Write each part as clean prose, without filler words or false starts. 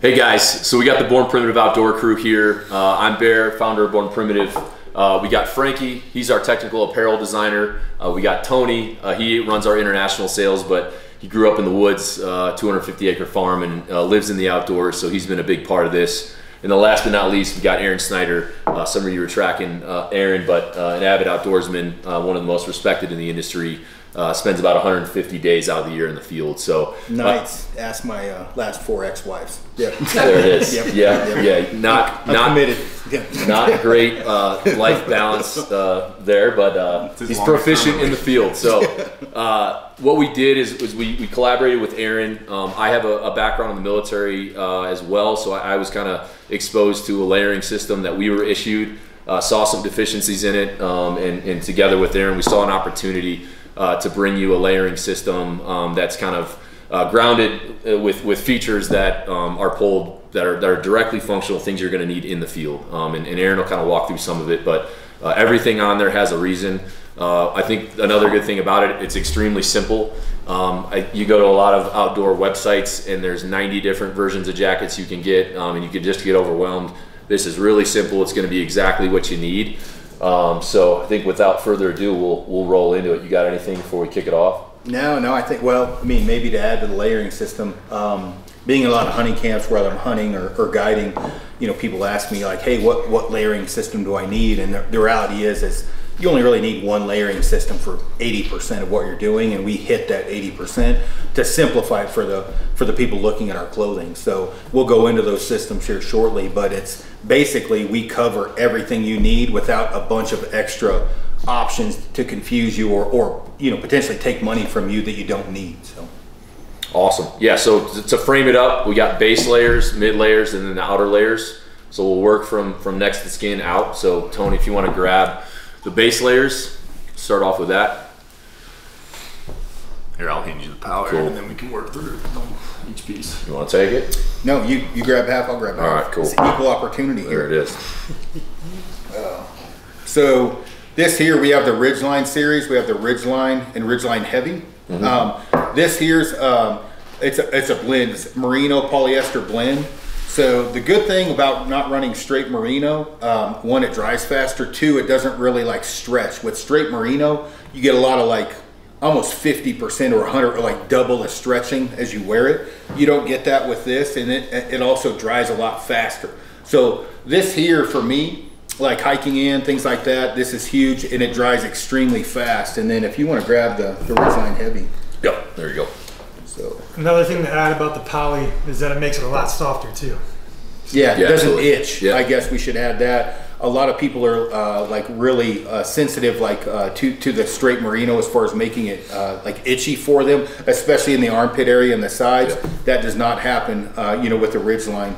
Hey guys, so we got the Born Primitive Outdoor crew here. I'm Bear, founder of Born Primitive. We got Frankie, he's our technical apparel designer. We got Tony, he runs our international sales, but he grew up in the woods, 250-acre farm, and lives in the outdoors, so he's been a big part of this. And the last but not least, we got Aaron Snyder. Some of you were tracking Aaron, but an avid outdoorsman, one of the most respected in the industry. Spends about 150 days out of the year in the field. So nice. Ask my last 4 ex-wives. Yep. There it is. Yep. Yeah. Not committed. Not great life balance there, but he's proficient in the field. So what we did is we collaborated with Aaron. I have a background in the military as well, so I was kind of exposed to a layering system that we were issued. Saw some deficiencies in it, and together with Aaron, we saw an opportunity to bring you a layering system that's kind of grounded with features that are pulled, that are directly functional, things you're going to need in the field. And Aaron will kind of walk through some of it, but everything on there has a reason. I think another good thing about it, it's extremely simple. You go to a lot of outdoor websites and there's 90 different versions of jackets you can get, and you could just get overwhelmed. This is really simple. It's going to be exactly what you need. So I think without further ado, we'll roll into it. You got anything before we kick it off? No, I think, well, I mean, maybe to add to the layering system, being in a lot of hunting camps, whether I'm hunting or guiding, you know, people ask me like, hey, what layering system do I need? And the reality is you only really need one layering system for 80% of what you're doing, and we hit that 80% to simplify it for the people looking at our clothing. So we'll go into those systems here shortly, but it's basically we cover everything you need without a bunch of extra options to confuse you or you know, potentially take money from you that you don't need. So awesome. Yeah, so to frame it up, we got base layers, mid layers, and then the outer layers. So we'll work from next to skin out. So Tony, if you want to grab the base layers, start off with that. Here, I'll hand you the power, cool. And then we can work through each piece. You want to take it? No, you grab half, I'll grab half. All right, cool. It's equal opportunity here. There it is. So this here, we have the Ridgeline series. We have the Ridgeline and Ridgeline Heavy. Mm-hmm. This here's, it's a blend. It's merino polyester blend. So the good thing about not running straight merino, one, it dries faster. Two, it doesn't really like stretch. With straight merino, you get a lot of like almost 50% or 100 or like double the stretching as you wear it. You don't get that with this, and it also dries a lot faster. So this here for me, like hiking in, things like that, this is huge, and it dries extremely fast. And then if you want to grab the Ridgeline Heavy. Yep, there you go. So another thing to add about the poly is that it makes it a lot softer too. Yeah, it doesn't absolutely. itch. Yeah. I guess we should add that. A lot of people are like really sensitive, like to the straight merino as far as making it like itchy for them, especially in the armpit area and the sides. Yeah. That does not happen, you know, with the Ridgeline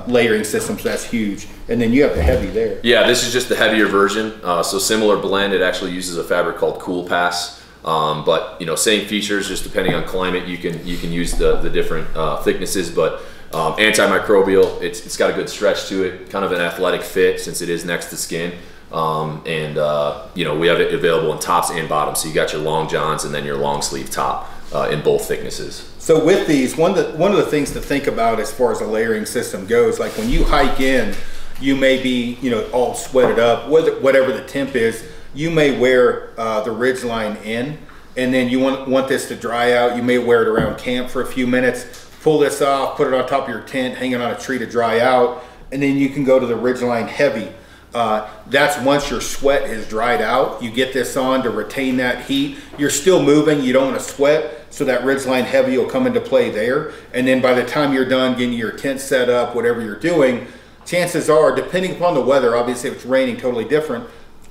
layering systems. That's huge. And then you have the heavy there. Yeah, this is just the heavier version. So similar blend. It actually uses a fabric called Cool Pass. But you know, same features, just depending on climate, you can use the different thicknesses. But antimicrobial, it's got a good stretch to it, kind of an athletic fit since it is next to skin. You know, we have it available in tops and bottoms. So you got your long johns and then your long sleeve top in both thicknesses. So with these, one of the things to think about as far as a layering system goes, like when you hike in, you may be, you know, all sweated up, whatever the temp is. You may wear the Ridgeline in, and then you want this to dry out. You may wear it around camp for a few minutes, pull this off, put it on top of your tent, hang it on a tree to dry out, and then you can go to the Ridgeline Heavy. That's once your sweat is dried out, you get this on to retain that heat. You're still moving, you don't want to sweat, so that Ridgeline Heavy will come into play there. And then by the time you're done getting your tent set up, whatever you're doing, chances are, depending upon the weather, obviously if it's raining, totally different,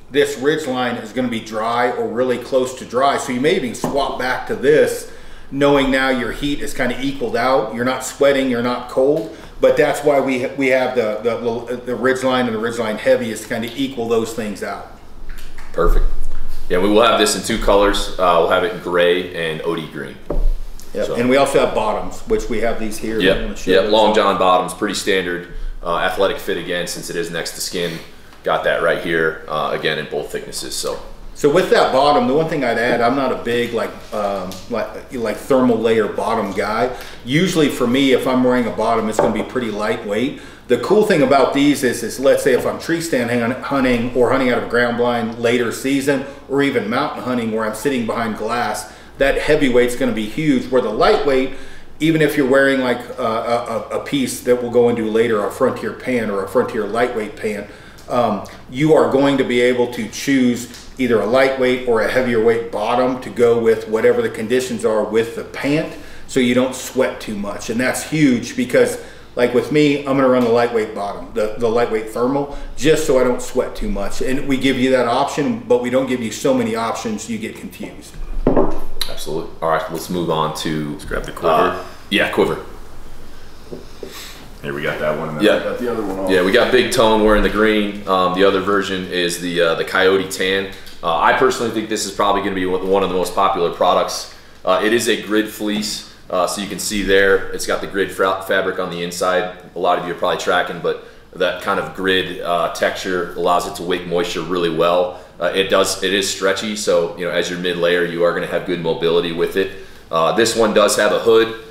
this Ridgeline is going to be dry or really close to dry. So you may even swap back to this, knowing now your heat is kind of equaled out. You're not sweating, you're not cold. But that's why we have the Ridgeline and the Ridgeline Heavy, is to kind of equal those things out. Perfect. Yeah, we will have this in 2 colors. We'll have it in gray and OD green. Yep. So. And we also have bottoms, which we have these here. Yep, long john bottoms, pretty standard. Athletic fit again, since it is next to skin. Got that right here, again in both thicknesses. So So with that bottom, the one thing I'd add, I'm not a big like thermal layer bottom guy. Usually for me, if I'm wearing a bottom, it's going to be pretty lightweight. The cool thing about these is let's say if I'm tree stand hunting or hunting out of a ground blind later season, or even mountain hunting where I'm sitting behind glass, that heavyweight's going to be huge. Where the lightweight, even if you're wearing like a piece that we'll go into later, a Frontier pant or a Frontier lightweight pant, you are going to be able to choose either a lightweight or a heavier weight bottom to go with whatever the conditions are with the pant, so you don't sweat too much. And that's huge because like with me, I'm gonna run the lightweight bottom, the lightweight thermal, just so I don't sweat too much. And we give you that option, but we don't give you so many options you get confused. Absolutely. All right, let's move on to... Let's grab the quiver. Yeah, quiver. Here we got that one, and then Yeah. we got the other one on. Yeah, we got Big Tone wearing the green. The other version is the Coyote Tan. I personally think this is probably going to be one of the most popular products. It is a grid fleece, so you can see there, it's got the grid fabric on the inside. A lot of you are probably tracking, but that kind of grid texture allows it to wick moisture really well. It is stretchy, so as your mid layer, you are going to have good mobility with it. This one does have a hood.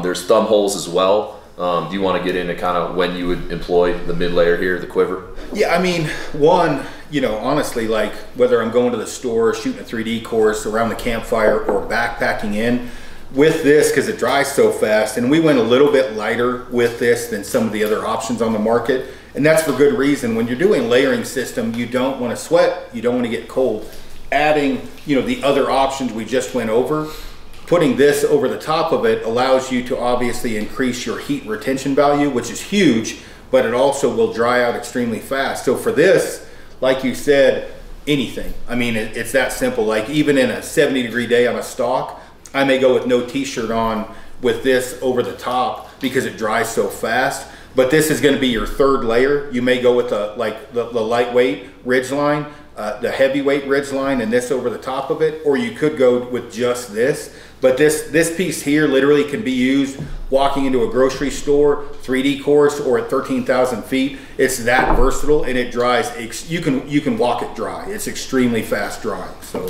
There's thumb holes as well. Do you want to get into kind of when you would employ the mid layer here, the quiver? Yeah, I mean, one, honestly, like whether I'm going to the store, shooting a 3D course around the campfire, or backpacking in, with this, because it dries so fast, and we went a little bit lighter with this than some of the other options on the market, and that's for good reason. When you're doing layering system, you don't want to sweat, you don't want to get cold. Adding, the other options we just went over, putting this over the top of it allows you to obviously increase your heat retention value, which is huge, but it also will dry out extremely fast. So for this, like you said, anything. I mean, it's that simple. Like even in a 70-degree day on a stalk, I may go with no t-shirt on with this over the top because it dries so fast. But this is going to be your third layer. You may go with the lightweight ridge line, the heavyweight ridge line, and this over the top of it, or you could go with just this. But this piece here literally can be used walking into a grocery store, 3D course, or at 13,000 feet. It's that versatile, and it dries. You can walk it dry. It's extremely fast drying. So,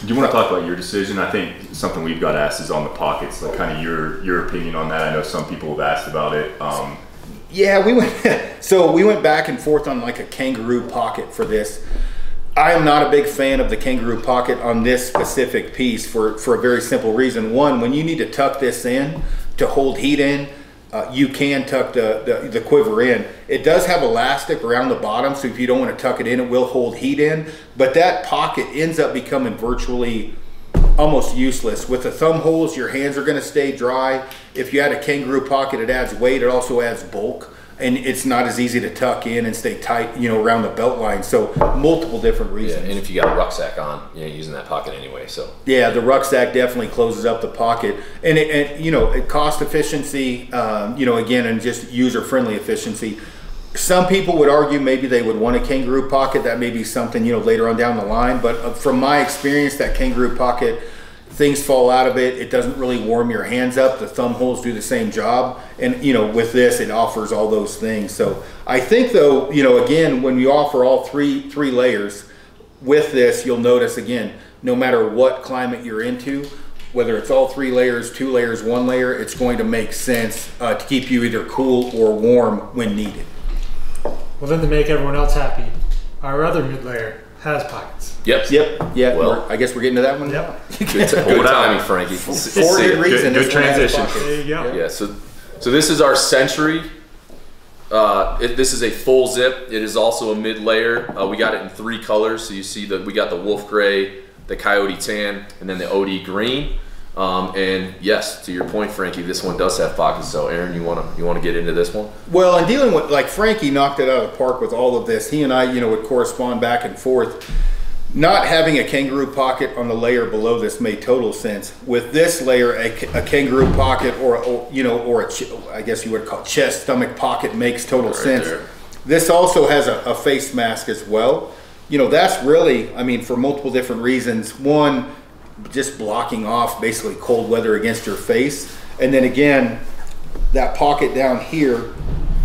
do you want to talk about your decision? I think something we've got asked is on the pockets, like kind of your opinion on that. I know some people have asked about it. Yeah, we went back and forth on like a kangaroo pocket for this. I am not a big fan of the kangaroo pocket on this specific piece for a very simple reason. One, when you need to tuck this in to hold heat in, you can tuck the quiver in. It does have elastic around the bottom, so if you don't want to tuck it in, it will hold heat in. But that pocket ends up becoming virtually almost useless. With the thumb holes, your hands are going to stay dry. If you add a kangaroo pocket, it adds weight, it also adds bulk. And it's not as easy to tuck in and stay tight, around the belt line. So multiple different reasons. Yeah, and if you got a rucksack on, using that pocket anyway. So yeah, the rucksack definitely closes up the pocket, and it cost efficiency, again, and just user friendly efficiency. Some people would argue maybe they would want a kangaroo pocket. That may be something later on down the line. But from my experience, that kangaroo pocket, things fall out of it. It doesn't really warm your hands up. The thumb holes do the same job. And, with this, it offers all those things. So I think though, again, when you offer all three layers with this, you'll notice again, no matter what climate you're into, whether it's all 3 layers, 2 layers, 1 layer, it's going to make sense to keep you either cool or warm when needed. Well, then to make everyone else happy, our other mid layer has pockets. Yep. Yeah. Well, I guess we're getting to that one. Yep. Good timing, Frankie. For good reason. Good transition. There you go. Yeah. So this is our Century. This is a full zip. It is also a mid layer. We got it in 3 colors. So you see that we got the wolf gray, the coyote tan, and then the OD green. And yes, to your point, Frankie, this one does have pockets. So Aaron, you want to get into this one? Well, and dealing with, like, Frankie knocked it out of the park with all of this. He and I, would correspond back and forth. Not having a kangaroo pocket on the layer below this made total sense. With this layer, a kangaroo pocket or I guess you would call it chest, stomach pocket makes total sense. There. This also has a face mask as well. That's really, for multiple different reasons. One, just blocking off basically cold weather against your face. And then again, that pocket down here,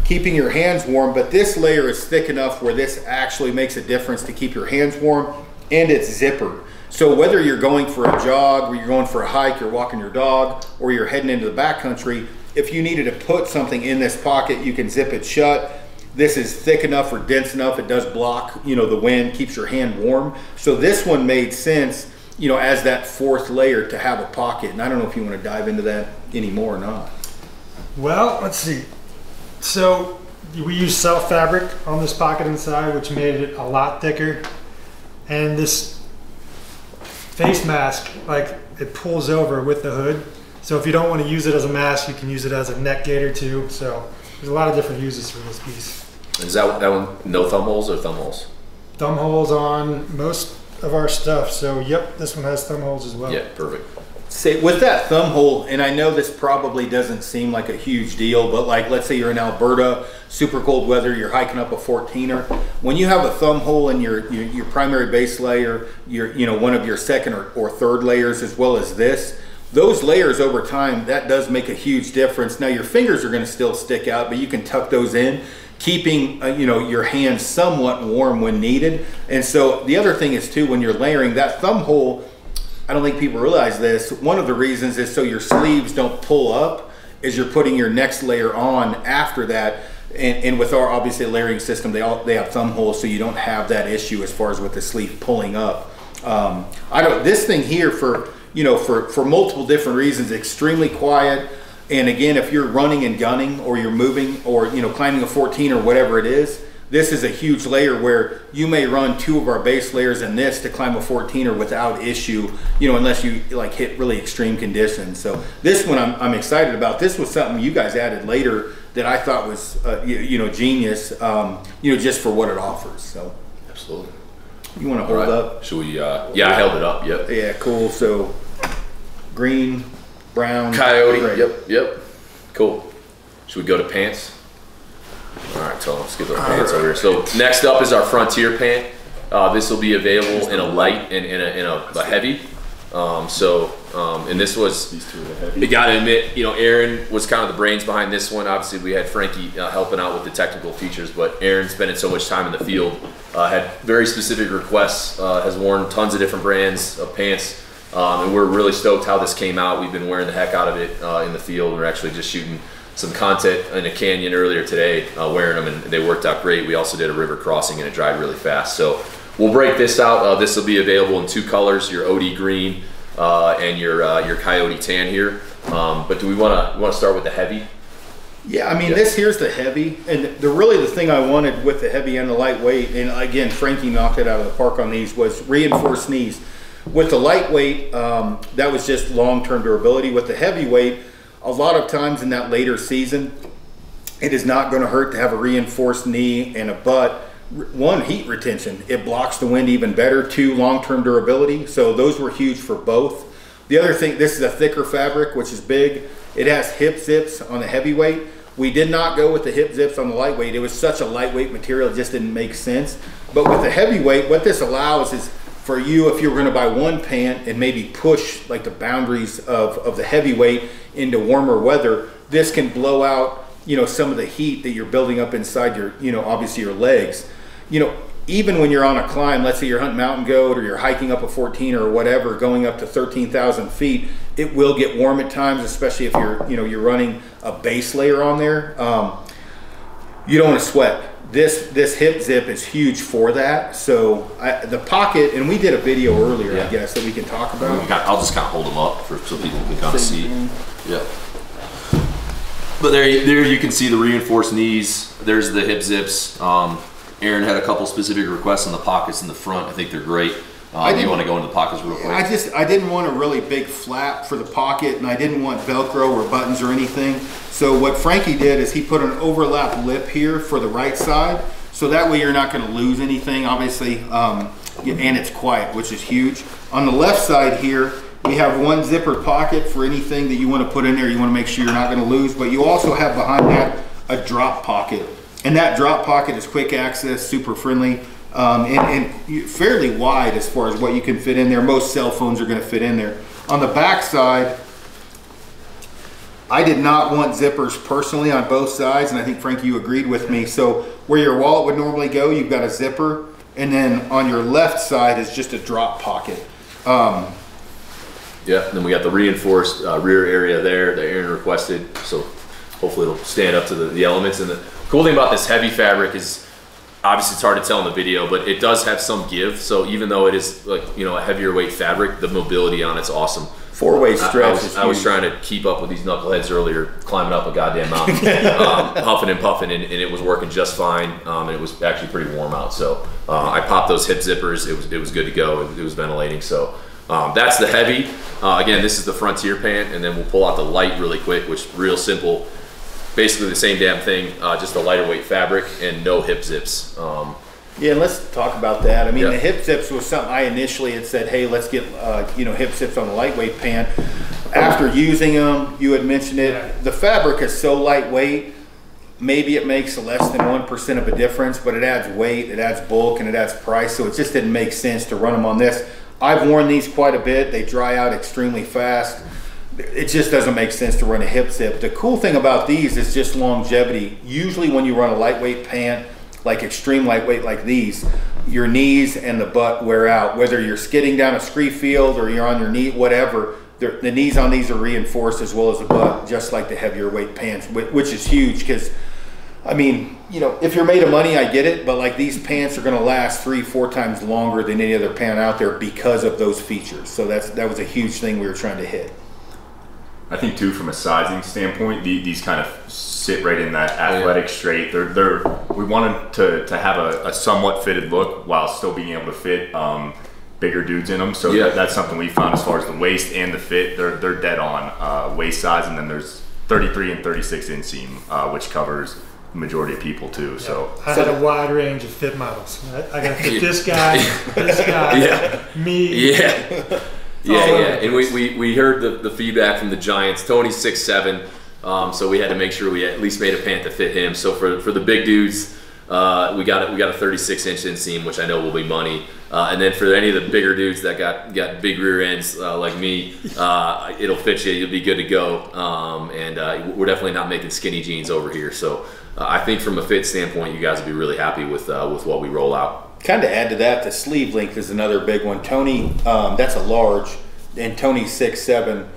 keeping your hands warm, but this layer is thick enough where this actually makes a difference to keep your hands warm and it's zippered. So whether you're going for a jog, or you're going for a hike, you're walking your dog, or you're heading into the backcountry, if you needed to put something in this pocket, you can zip it shut. This is thick enough or dense enough. It does block, the wind, keeps your hand warm. So this one made sense, as that fourth layer to have a pocket. And I don't know if you want to dive into that anymore or not. Well, let's see. So we use self fabric on this pocket inside, which made it a lot thicker. And this face mask, like, it pulls over with the hood. So if you don't want to use it as a mask, you can use it as a neck gaiter too. So there's a lot of different uses for this piece. Is that one no thumb holes or thumb holes? Thumb holes on most of our stuff. So yep, this one has thumb holes as well. Yeah, perfect. Say with that thumb hole, and I know this probably doesn't seem like a huge deal, but like let's say you're in Alberta, super cold weather, you're hiking up a 14er. When you have a thumb hole in your primary base layer, one of your second or third layers, as well as this, those layers over time, that does make a huge difference. Now your fingers are going to still stick out, but you can tuck those in, keeping your hands somewhat warm when needed. And so the other thing is too, when you're layering that thumb hole, I don't think people realize this. One of the reasons is so your sleeves don't pull up as you're putting your next layer on after that. And with our obviously layering system, they have thumb holes, so you don't have that issue as far as with the sleeve pulling up. This thing here for multiple different reasons, extremely quiet. And again, if you're running and gunning, or you're moving, or climbing a 14 or whatever it is, this is a huge layer where you may run 2 of our base layers in this to climb a 14er without issue, unless you like hit really extreme conditions. So this one I'm excited about. This was something you guys added later that I thought was genius, just for what it offers. So absolutely. You want to hold up? Should we? Yeah, I held it up. Yep. Yeah, cool. So green, brown, coyote. gray. Yep. Cool. Should we go to pants? All right, so let's get those pants over here. So next up is our Frontier pant. This will be available in a light and in a heavy. And this was, these two are the heavy. I gotta admit, Aaron was kind of the brains behind this one. Obviously, we had Frankie helping out with the technical features, but Aaron spending so much time in the field, had very specific requests, has worn tons of different brands of pants, and we're really stoked how this came out. We've been wearing the heck out of it in the field. We're actually just shooting some content in a canyon earlier today, wearing them, and they worked out great. We also did a river crossing and it dried really fast. So we'll break this out. This will be available in 2 colors, your OD green and your coyote tan here. But do we want to start with the heavy? Yeah, I mean, this here's the heavy, and the thing I wanted with the heavy and the lightweight, and again, Frankie knocked it out of the park on these, was reinforced knees. With the lightweight, that was just long-term durability. With the heavyweight, a lot of times in that later season, it is not going to hurt to have a reinforced knee and a butt. 1, heat retention. It blocks the wind even better. 2, long-term durability. So those were huge for both. The other thing, this is a thicker fabric, which is big. It has hip zips on the heavyweight. We did not go with the hip zips on the lightweight. It was such a lightweight material, it just didn't make sense. But with the heavyweight, what this allows is for you, if you were going to buy one pant and maybe push like the boundaries of the heavyweight into warmer weather, this can blow out some of the heat that you're building up inside your obviously your legs. Even when you're on a climb, let's say you're hunting mountain goat or you're hiking up a 14 or whatever, going up to 13,000 feet, it will get warm at times, especially if you're running a base layer on there. You don't want to sweat. This hip zip is huge for that. So the pocket, and we did a video earlier, I guess, that we can talk about. I'll just kind of hold them up so people can kind of see. Yeah. But there you can see the reinforced knees. There's the hip zips. Aaron had a couple specific requests on the pockets in the front. I think they're great. Do you want to go into the pockets real quick? I didn't want a really big flap for the pocket, and I didn't want Velcro or buttons or anything. So what Frankie did is he put an overlap lip here for the right side, so that way you're not going to lose anything, obviously, and it's quiet, which is huge. On the left side here, we have 1 zippered pocket for anything that you want to put in there. You want to make sure you're not going to lose, but you also have behind that a drop pocket, and that drop pocket is quick access, super friendly. And fairly wide as far as what you can fit in there. Most cell phones are going to fit in there. On the back side, I did not want zippers personally on both sides, and I think Frank, you agreed with me. So where your wallet would normally go, you've got a zipper. And then on your left side is just a drop pocket. Yeah, and then we got the reinforced rear area there that Aaron requested, so hopefully it'll stand up to the elements. And the cool thing about this heavy fabric is, obviously it's hard to tell in the video, but it does have some give. So even though it is like, you know, a heavier weight fabric, the mobility on it's awesome. 4-way stretch. I was trying to keep up with these knuckleheads earlier, climbing up a goddamn mountain, huffing and puffing, and it was working just fine. And it was actually pretty warm out, so I popped those hip zippers. It was good to go. It was ventilating. So that's the heavy. Again, this is the Frontier pant, and then we'll pull out the light really quick, which is real simple. Basically the same damn thing, just a lighter weight fabric and no hip zips. Yeah, and let's talk about that. I mean, the hip zips was something I initially had said, hey, let's get you know, hip zips on the lightweight pant. After using them, you had mentioned it, the fabric is so lightweight, maybe it makes less than 1% of a difference, but it adds weight, it adds bulk, and it adds price, so it just didn't make sense to run them on this. I've worn these quite a bit. They dry out extremely fast. It just doesn't make sense to run a hip zip. The cool thing about these is just longevity. Usually when you run a lightweight pant, like extreme lightweight like these, your knees and the butt wear out. Whether you're skidding down a scree field or you're on your knee, whatever, the knees on these are reinforced as well as the butt, just like the heavier weight pants, which is huge because, I mean, you know, if you're made of money, I get it, but like these pants are gonna last 3-4 times longer than any other pant out there because of those features. So that was a huge thing we were trying to hit. I think too, from a sizing standpoint, these kind of sit right in that athletic straight. We wanted to have a somewhat fitted look while still being able to fit bigger dudes in them. So that's something we found as far as the waist and the fit. They're dead on waist size, and then there's 33 and 36 inseam, which covers the majority of people too. So I had a wide range of fit models. I got to fit this guy, me. And we heard the feedback from the Giants. Tony's 6'7", so we had to make sure we at least made a pant to fit him. So for the big dudes, we got a 36-inch inseam, which I know will be money. And then for any of the bigger dudes that got big rear ends like me, it'll fit you. You'll be good to go. And we're definitely not making skinny jeans over here. So I think from a fit standpoint, you guys will be really happy with what we roll out. Kind of add to that, the sleeve length is another big one. Tony, that's a large, and Tony's 6'7".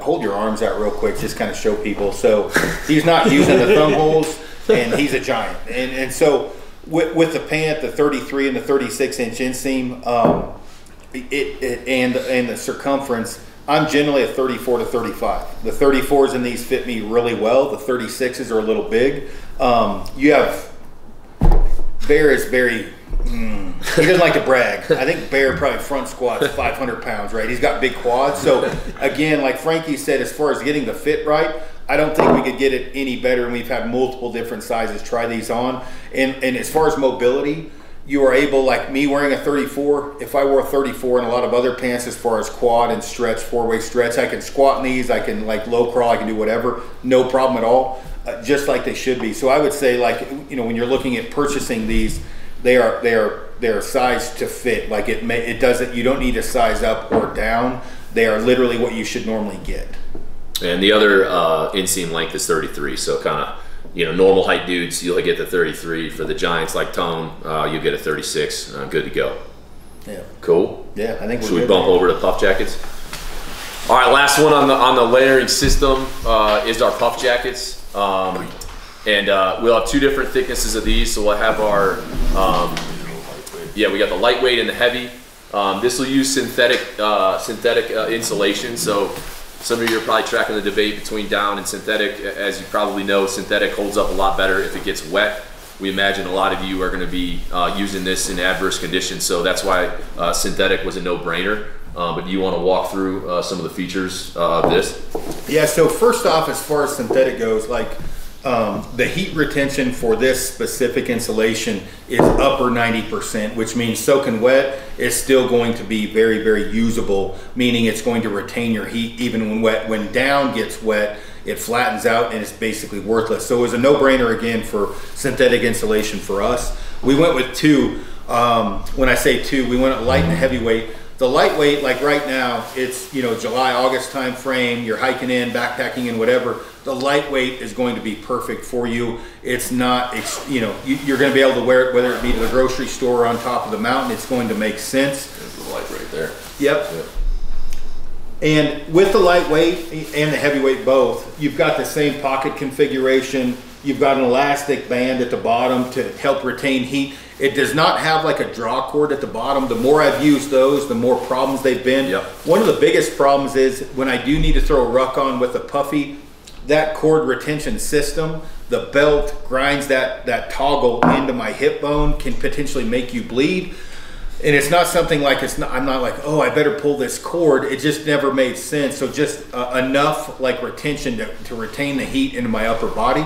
Hold your arms out real quick, just kind of show people. So he's not using the thumb holes, and he's a giant. And so with the pant, the 33 and the 36-inch inseam, and the circumference, I'm generally a 34 to 35. The 34s in these fit me really well. The 36s are a little big. You have Bear is very. He doesn't like to brag. I think Bear probably front squats 500 pounds, right? He's got big quads. So again, like Frankie said, as far as getting the fit right, I don't think we could get it any better. And we've had multiple different sizes try these on. And as far as mobility, you are able, like me wearing a 34, if I wore a 34 and a lot of other pants as far as quad and stretch, 4-way stretch, I can squat in these, I can like low crawl, I can do whatever, no problem at all, just like they should be. So I would say, like, you know, when you're looking at purchasing these, they're sized to fit. Like it doesn't, you don't need to size up or down. They are literally what you should normally get. And the other inseam length is 33, so kind of, you know, normal height dudes, you'll get the 33. For the giants like Tone, you'll get a 36. Good to go. Yeah. Cool. Yeah, I think we're Should we good bump there. over to puff jackets? All right, last one on the layering system is our puff jackets. And we'll have 2 different thicknesses of these. So we'll have our, we got the lightweight and the heavy. This will use synthetic insulation. So some of you are probably tracking the debate between down and synthetic. As you probably know, synthetic holds up a lot better if it gets wet. We imagine a lot of you are going to be using this in adverse conditions. So that's why synthetic was a no-brainer. But do you want to walk through some of the features of this? Yeah, so first off, as far as synthetic goes, like the heat retention for this specific insulation is upper 90%, which means soaking wet is still going to be very, very usable, meaning it's going to retain your heat even when wet. When down gets wet, it flattens out and it's basically worthless. So it was a no-brainer again for synthetic insulation for us. We went with 2. When I say 2, we went light and heavyweight. The lightweight, like right now, it's, you know, July, August time frame, you're hiking in, backpacking in, whatever. The lightweight is going to be perfect for you. It's not, you know, you're going to be able to wear it, whether it be to the grocery store or on top of the mountain. It's going to make sense. There's the light right there. Yep. And with the lightweight and the heavyweight both, you've got the same pocket configuration. You've got an elastic band at the bottom to help retain heat. It does not have like a draw cord at the bottom. The more I've used those, the more problems they've been. Yep. One of the biggest problems is when I do need to throw a ruck on with a puffy, that cord retention system, the belt grinds that toggle into my hip bone, can potentially make you bleed. And it's not something like, I'm not like, oh, I better pull this cord. It just never made sense. So just enough like retention to retain the heat into my upper body.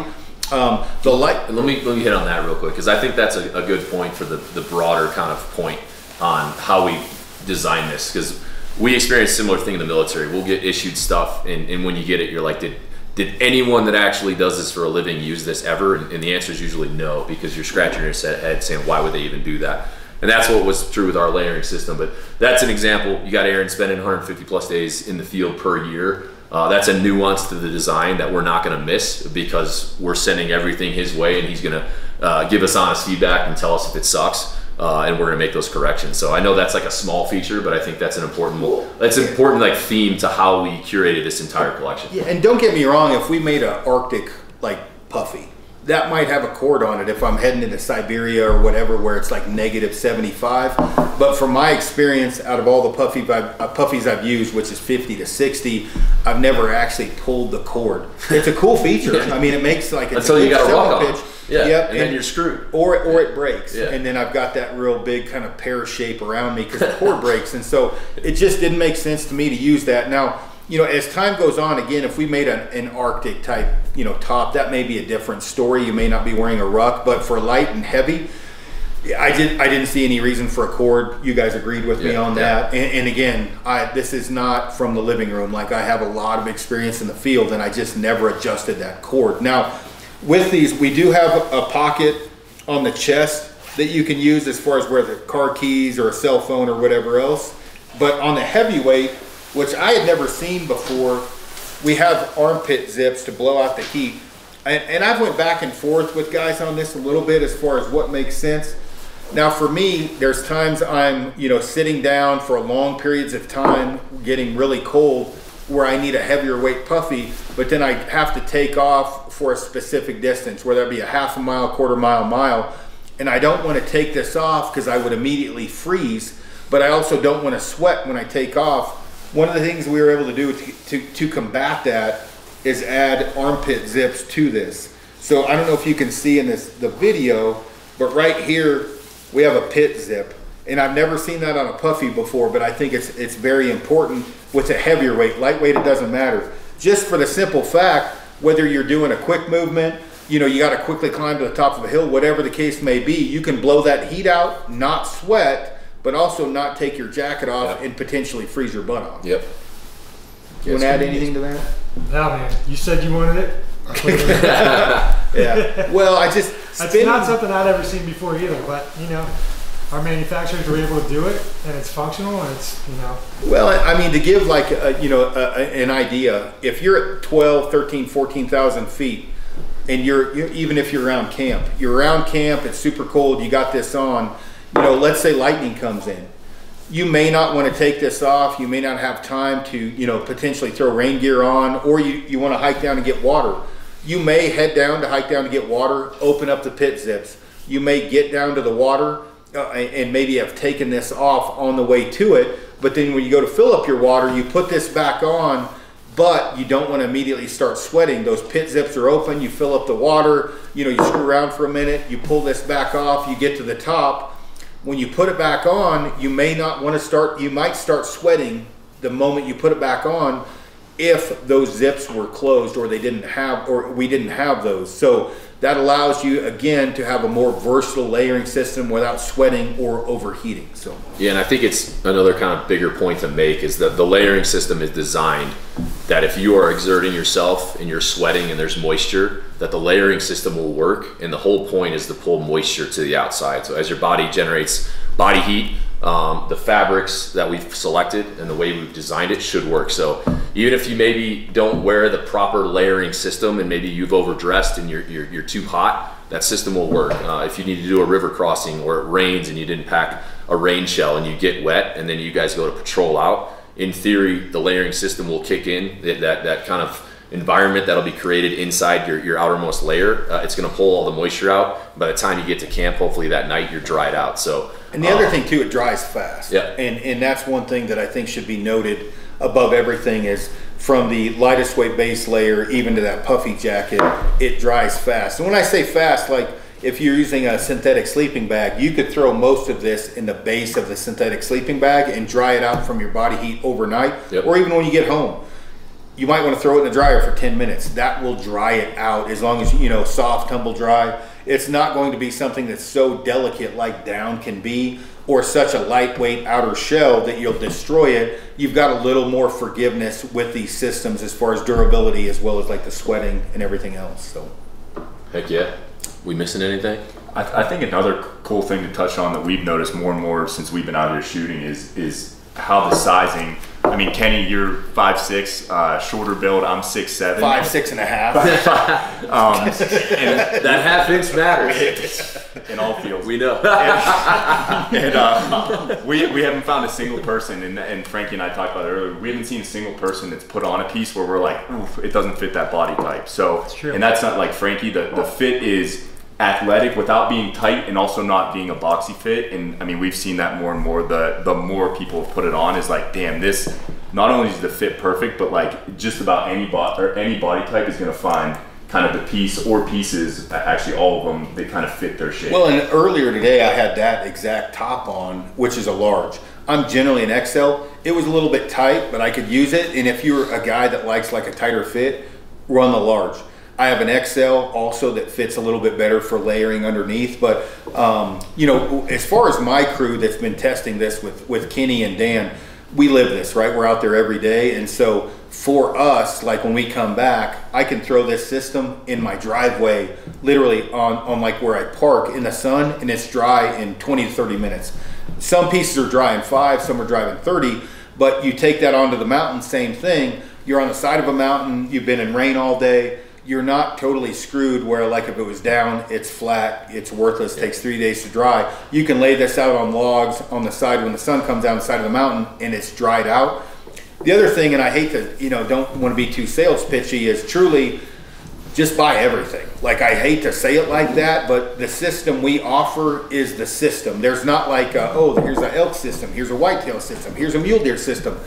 Let me hit on that real quick, because I think that's a good point for the broader kind of point on how we design this, because we experience similar thing in the military. We'll get issued stuff, and when you get it, you're like, did anyone that actually does this for a living use this ever? And the answer is usually no, because you're scratching your head saying, why would they even do that? And that's what was true with our layering system. But that's an example. You got Aaron spending 150 plus days in the field per year. That's a nuance to the design that we're not going to miss, because we're sending everything his way, and he's going to give us honest feedback and tell us if it sucks, and we're going to make those corrections. So I know that's like a small feature, but I think that's an important like theme to how we curated this entire collection. Yeah, and don't get me wrong, if we made an Arctic like puffy, that might have a cord on it if I'm heading into Siberia or whatever, where it's like -75. But from my experience, out of all the puffies I've used, which is 50 to 60, I've never actually pulled the cord. It's a cool feature. Yeah. I mean, it makes like it's until you got a rock on. Yeah, yep, and then you're screwed. Or it breaks, yeah. And then I've got that real big kind of pear shape around me because the cord breaks, and so it just didn't make sense to me to use that. Now, you know, as time goes on, again, if we made an Arctic type, you know, top, that may be a different story. You may not be wearing a ruck, but for light and heavy, I didn't see any reason for a cord. You guys agreed with me on that. And again, this is not from the living room. Like, I have a lot of experience in the field, and I just never adjusted that cord. Now, with these, we do have a pocket on the chest that you can use as far as where the car keys or a cell phone or whatever else. But on the heavyweight, which I had never seen before, we have armpit zips to blow out the heat. And I've went back and forth with guys on this a little bit as far as what makes sense. Now for me, there's times I'm, you know, sitting down for long periods of time, getting really cold, where I need a heavier weight puffy, but then I have to take off for a specific distance, whether that be a half a mile, quarter mile, mile. And I don't want to take this off because I would immediately freeze, but I also don't want to sweat when I take off. One of the things we were able to do to combat that is add armpit zips to this. So I don't know if you can see in the video, but right here we have a pit zip. And I've never seen that on a puffy before, but I think it's very important with a heavier weight. Lightweight, it doesn't matter. Just for the simple fact, whether you're doing a quick movement, you know, you got to quickly climb to the top of a hill, whatever the case may be, you can blow that heat out, not sweat, but also not take your jacket off and potentially freeze your butt off. Yep. You want to add anything to that? No, man. You said you wanted it. Yeah. Well, That's not something I'd ever seen before either, but, you know, our manufacturers were able to do it, and it's functional, and it's, you know. Well, I mean, to give like, an idea, if you're at 12, 13, 14,000 feet, and you're even if you're around camp, it's super cold, you got this on, you know, let's say lightning comes in. You may not want to take this off. You may not have time to, you know, potentially throw rain gear on, or you want to hike down and get water. You may hike down to get water, open up the pit zips. You may get down to the water and maybe have taken this off on the way to it, but then when you go to fill up your water, you put this back on, but you don't want to immediately start sweating. Those pit zips are open, you fill up the water, you know, you screw around for a minute, you pull this back off, you get to the top. When you put it back on, you may not want to start, you might start sweating the moment you put it back on if those zips were closed or we didn't have those. So that allows you, again, to have a more versatile layering system without sweating or overheating. So yeah, and I think it's another kind of bigger point to make is that the layering system is designed that if you are exerting yourself and you're sweating and there's moisture, that the layering system will work. And the whole point is to pull moisture to the outside. So as your body generates body heat, the fabrics that we've selected and the way we've designed it should work. So even if you maybe don't wear the proper layering system and maybe you've overdressed and you're too hot, that system will work. If you need to do a river crossing or it rains and you didn't pack a rain shell and you get wet and then you guys go to patrol out, in theory, the layering system will kick in, that kind of environment that'll be created inside your outermost layer. It's gonna pull all the moisture out. By the time you get to camp, hopefully that night you're dried out. So, and the other thing too, it dries fast. Yeah. And that's one thing that I think should be noted above everything is from the lightest weight base layer even to that puffy jacket, it dries fast. And when I say fast, like if you're using a synthetic sleeping bag, you could throw most of this in the base of the synthetic sleeping bag and dry it out from your body heat overnight. Yep. Or even when you get home. You might want to throw it in the dryer for 10 minutes. That will dry it out as long as, you know, soft, tumble dry. It's not going to be something that's so delicate like down can be, or such a lightweight outer shell that you'll destroy it. You've got a little more forgiveness with these systems as far as durability, as well as like the sweating and everything else. So, heck yeah. We missing anything? I think another cool thing to touch on that we've noticed more and more since we've been out here shooting is how the sizing. I mean, Kenny, you're 5'6", shorter build. I'm 6'7". 5'6 and a half. And that half-inch matters. In all fields. We know. We haven't found a single person, and Frankie and I talked about it earlier, we haven't seen a single person that's put on a piece where we're like, oof, it doesn't fit that body type. So, and that's not like Frankie, the fit is athletic without being tight and also not being a boxy fit. And I mean, we've seen that more and more. The more people have put it on is like, damn, this not only is the fit perfect, but like just about any body type is going to find kind of the piece or pieces, actually all of them, they kind of fit their shape. Well, and earlier today I had that exact top on, which is a large. I'm generally an XL. It was a little bit tight, but I could use it. And if you're a guy that likes like a tighter fit, run the large. I have an XL also that fits a little bit better for layering underneath. But, you know, as far as my crew that's been testing this with Kenny and Dan, we live this, right? We're out there every day. And so for us, like when we come back, I can throw this system in my driveway, literally on like where I park in the sun, and it's dry in 20 to 30 minutes. Some pieces are dry in 5, some are dry in 30, but you take that onto the mountain, same thing. You're on the side of a mountain, you've been in rain all day, you're not totally screwed where like if it was down, it's flat, it's worthless, takes 3 days to dry. You can lay this out on logs on the side when the sun comes down the side of the mountain and it's dried out. The other thing, and I hate to, you know, don't want to be too sales pitchy, is truly just buy everything. Like I hate to say it like that, but the system we offer is the system. There's not like, oh, here's an elk system, here's a whitetail system, here's a mule deer system.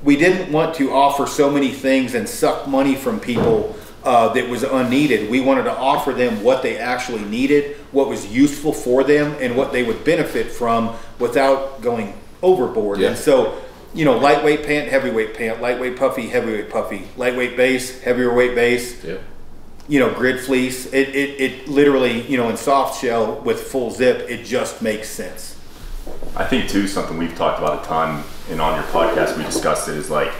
We didn't want to offer so many things and suck money from people that was unneeded. We wanted to offer them what they actually needed, what was useful for them, and what they would benefit from without going overboard. Yeah. And so, you know, lightweight pant, heavyweight pant, lightweight puffy, heavyweight puffy, lightweight base, heavier weight base, Yeah. you know, grid fleece. It literally, you know, in soft shell with full zip, it just makes sense. I think too, something we've talked about a ton, and on your podcast we discussed it, is like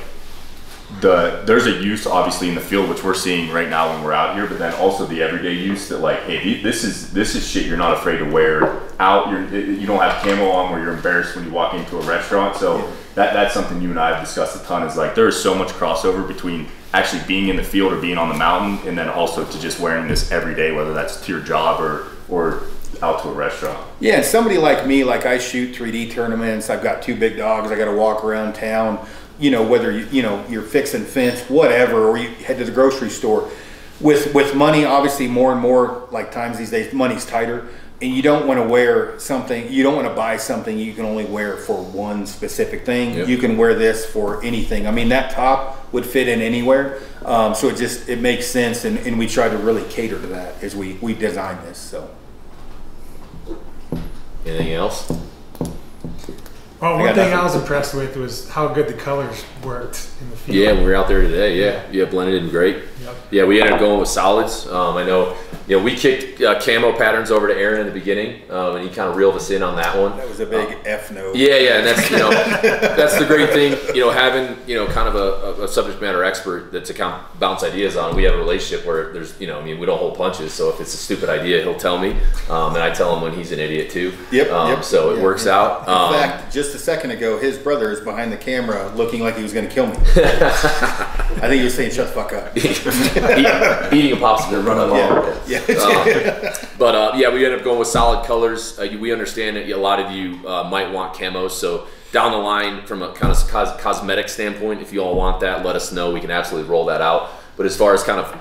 there's a use obviously in the field, which we're seeing right now when we're out here, but then also the everyday use that like, hey, this is shit you're not afraid to wear out. You don't have camo on where you're embarrassed when you walk into a restaurant. So that's something you and I have discussed a ton, is like there is so much crossover between actually being in the field or being on the mountain, and then also to just wearing this every day, whether that's to your job or out to a restaurant. Yeah, and somebody like me, like I shoot 3D tournaments, I've got 2 big dogs, I got to walk around town, you know, whether you're fixing fence, whatever, or you head to the grocery store. With money, obviously more and more, like times these days, money's tighter, and you don't want to wear something, you don't want to buy something you can only wear for one specific thing. Yep. You can wear this for anything. I mean, that top would fit in anywhere, so it makes sense, and we try to really cater to that as we design this. So. Anything else? Well, one thing I was impressed with was how good the colors worked in the field. Yeah, when we were out there today, yeah, blended in great. Yep. Yeah, we ended up going with solids. I know, we kicked camo patterns over to Aaron in the beginning, and he kind of reeled us in on that one. That was a big F no. Yeah, and that's that's the great thing, having kind of a subject matter expert that to bounce ideas on. We have a relationship where there's we don't hold punches. So if it's a stupid idea, he'll tell me, and I tell him when he's an idiot too. Yep. So it works out. In fact, just a second ago, his brother is behind the camera looking like he was going to kill me. I think he was saying, "Shut the fuck up." Eating a popsicle, running along. But we ended up going with solid colors. We understand that a lot of you might want camos, so down the line, from a kind of cosmetic standpoint, if you all want that, let us know. We can absolutely roll that out. But as far as kind of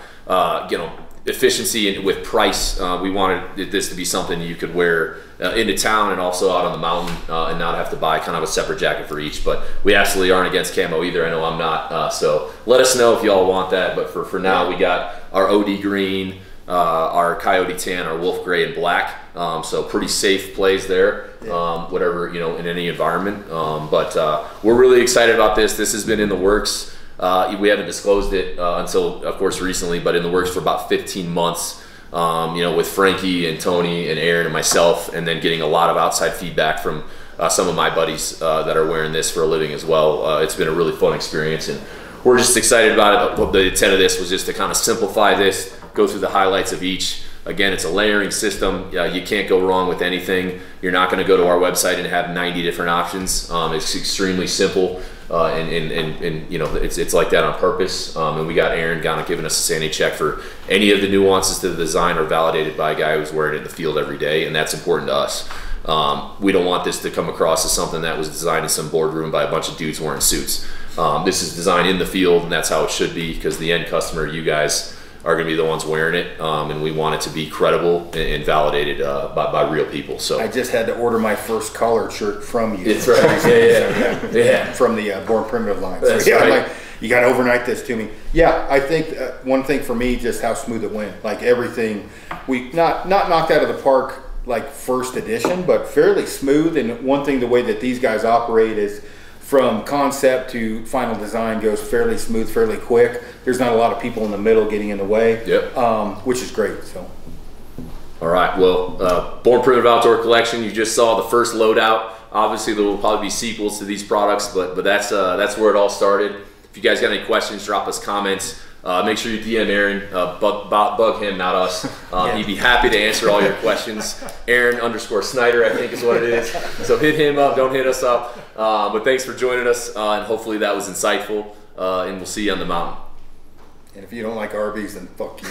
efficiency and with price, we wanted this to be something you could wear into town and also out on the mountain, and not have to buy kind of a separate jacket for each. But we absolutely aren't against camo either. I know I'm not. So let us know if you all want that. But for now, we got our OD green, our coyote tan, our wolf gray, and black. So pretty safe plays there. Whatever in any environment. But we're really excited about this. This has been in the works. We haven't disclosed it until, of course, recently, but in the works for about 15 months. With Frankie and Tony and Aaron and myself, and then getting a lot of outside feedback from some of my buddies that are wearing this for a living as well. It's been a really fun experience, and we're just excited about it. The intent of this was just to kind of simplify this, go through the highlights of each. Again, it's a layering system. You can't go wrong with anything. You're not going to go to our website and have 90 different options. It's extremely simple. And it's like that on purpose. And we got Aaron kind of giving us a sanity check for any of the nuances to the design are validated by a guy who's wearing it in the field every day, and that's important to us. We don't want this to come across as something that was designed in some boardroom by a bunch of dudes wearing suits. This is designed in the field, and that's how it should be, because the end customer, you guys, are going to be the ones wearing it, and we want it to be credible and validated by real people. So I just had to order my first collared shirt from you. It's right. Yeah. From the Born Primitive line. That's right. I'm like, you got to overnight this to me. Yeah, I think one thing for me, just how smooth it went. Like everything, we not knocked out of the park like first edition, but fairly smooth. And one thing, the way that these guys operate is, from concept to final design goes fairly smooth, fairly quick. There's not a lot of people in the middle getting in the way, which is great. So, all right. Well, Born Primitive Outdoor Collection. You just saw the first loadout. Obviously, there will probably be sequels to these products, but that's where it all started. If you guys got any questions, drop us comments. Make sure you DM Aaron, bug him, not us. He'd be happy to answer all your questions. Aaron_Snyder, I think is what it is. So hit him up, don't hit us up. But thanks for joining us, and hopefully that was insightful. And we'll see you on the mountain. And if you don't like Arby's, then fuck you.